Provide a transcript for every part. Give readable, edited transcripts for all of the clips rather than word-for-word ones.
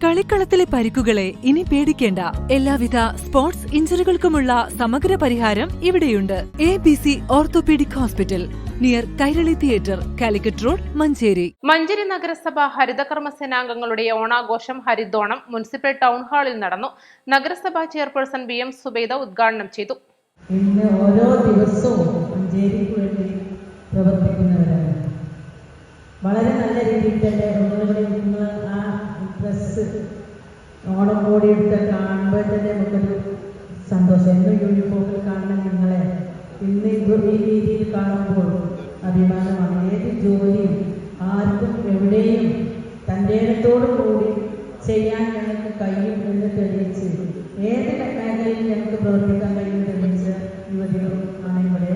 കളിക്കളത്തിലെ പരിക്കുകളെ ഇനി പേടിക്കേണ്ട. എല്ലാവിധ സ്പോർട്സ് ഇഞ്ചുറികൾക്കുമുള്ള സമഗ്ര പരിഹാരം ഇവിടെയുണ്ട്. ABC orthopaedic hospital, near Kairali theatre, Calicut road, Manjeri. Manjeri നഗരസഭ ഹരിതകർമ്മസേനാംഗങ്ങളുടെ ഓണാഘോഷം ഹരിതോണം മുനിസിപ്പൽ ടൗൺ ഹാളിൽ നടന്നു. നഗരസഭാ ചെയർപേഴ്സൺ BM സുബൈദ ഉദ്ഘാടനം ചെയ്തു. ഇന്ന് ഓരോ ദിവസവും മഞ്ചേരിക്ക് വേണ്ടി പ്രവർത്തിക്കുന്നവരാണ്. വളരെ നല്ല രീതിയിൽ തന്നെ ആ ഡ്രസ്സ് ഓണം കൂടിയിട്ട് കാണുമ്പോൾ തന്നെ നമുക്കൊരു സന്തോഷം. എന്നും യൂണിഫോമിൽ കാണുന്ന നിങ്ങളെ ഇന്ന് ഈ രീതിയിൽ കാണുമ്പോൾ അഭിമാനമാണ്. ഏത് ജോലിയും ആർക്കും എവിടെയും തൻ്റെ ഇടത്തോടു കൂടി ചെയ്യാൻ ഞങ്ങൾക്ക് കഴിയും എന്ന് തെളിയിച്ച്, ഏത് മേഖലയിൽ ഞങ്ങൾക്ക് പ്രവർത്തിക്കാൻ കഴിയും തെളിയിച്ച യുവതികളും ആണ് ഇവിടെ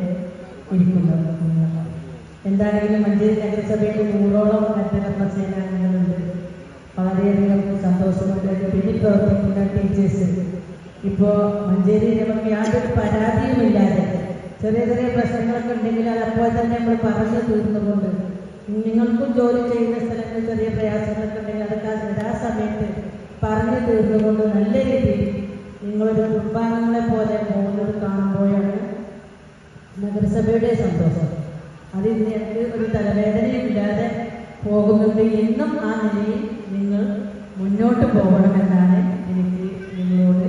ഇരിക്കുന്നത്. എന്താണെങ്കിലും മഞ്ചേരി നഗരസഭയിൽ 100ഓളം ഹരിതകർമ്മസേനാംഗങ്ങളുണ്ട്. വളരെയധികം സന്തോഷമുണ്ട്. പിന്നിൽ പ്രവർത്തിക്കുന്ന ടീച്ചേഴ്സ് ഇപ്പോൾ മഞ്ചേരി നമുക്ക് യാതൊരു പരാതിയുമില്ലാതെ ചെറിയ ചെറിയ പ്രശ്നങ്ങളൊക്കെ ഉണ്ടെങ്കിൽ അതപ്പോൾ തന്നെ നമ്മൾ പറഞ്ഞു തീർന്നുകൊണ്ട്, നിങ്ങൾക്കും ജോലി ചെയ്യുന്ന സ്ഥലങ്ങളിൽ ചെറിയ പ്രയാസങ്ങളൊക്കെ ഉണ്ടെങ്കിൽ അതൊക്കെ ആ സമയത്ത് പറഞ്ഞു തീർന്നുകൊണ്ട് നല്ല രീതിയിൽ നിങ്ങളൊരു കുടുംബാംഗങ്ങളെ പോലെ പോകുന്നത് കാണുമ്പോഴാണ് നഗരസഭയുടെ സന്തോഷം. അതിൽ ഞങ്ങൾക്ക് ഒരു തലവേദനയില്ലാതെ പോകുന്നുണ്ട്. എന്നും ആ നിലയിൽ നിങ്ങൾ മുന്നോട്ട് പോകണമെന്നാണ് എനിക്ക് നിങ്ങളോട്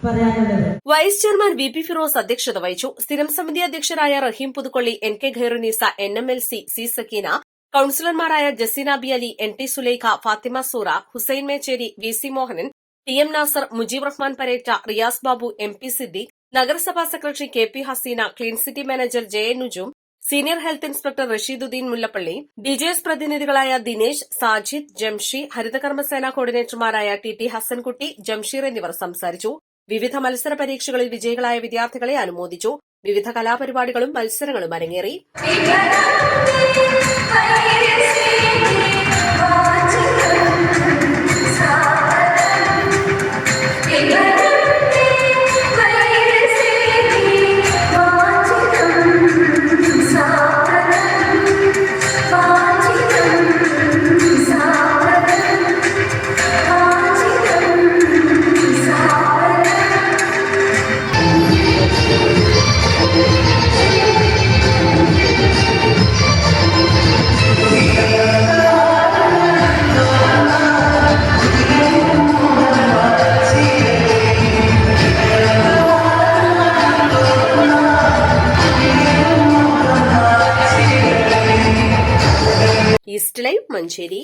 പറയാനുള്ളത്. വൈസ് ചെയർമാൻ VP ഫിറോസ് അധ്യക്ഷത വഹിച്ചു. സ്ഥിരം സമിതി അധ്യക്ഷരായ Rahim Puthukkolli, NK Khairunnisa, NMLC C Sakeena, കൌൺസിലർമാരായ Jaseena B Ali, NT Sulaikha, Fathima Sura, Hussain Mecheri, VC Mohanan, TM Nasar, Mujeeb Rahman പരേറ്റ, Riyas Babu, MP Siddique, നഗരസഭാ secretary KP Haseena, clean city manager JN Nujum, senior health inspector Rasheeduddin Mullappally, DJS പ്രതിനിധികളായ ദിനേശ്, സാജിദ്, ജംഷി, ഹരിതകർമ്മസേന കോർഡിനേറ്റർമാരായ TT ഹസൻകുട്ടി, ജംഷീർ എന്നിവർ സംസാരിച്ചു. വിവിധ മത്സര പരീക്ഷകളിൽ വിജയികളായ വിദ്യാർത്ഥികളെ അനുമോദിച്ചു. വിവിധ കലാപരിപാടികളും മത്സരങ്ങളും അരങ്ങേറി. East live, Manjeri.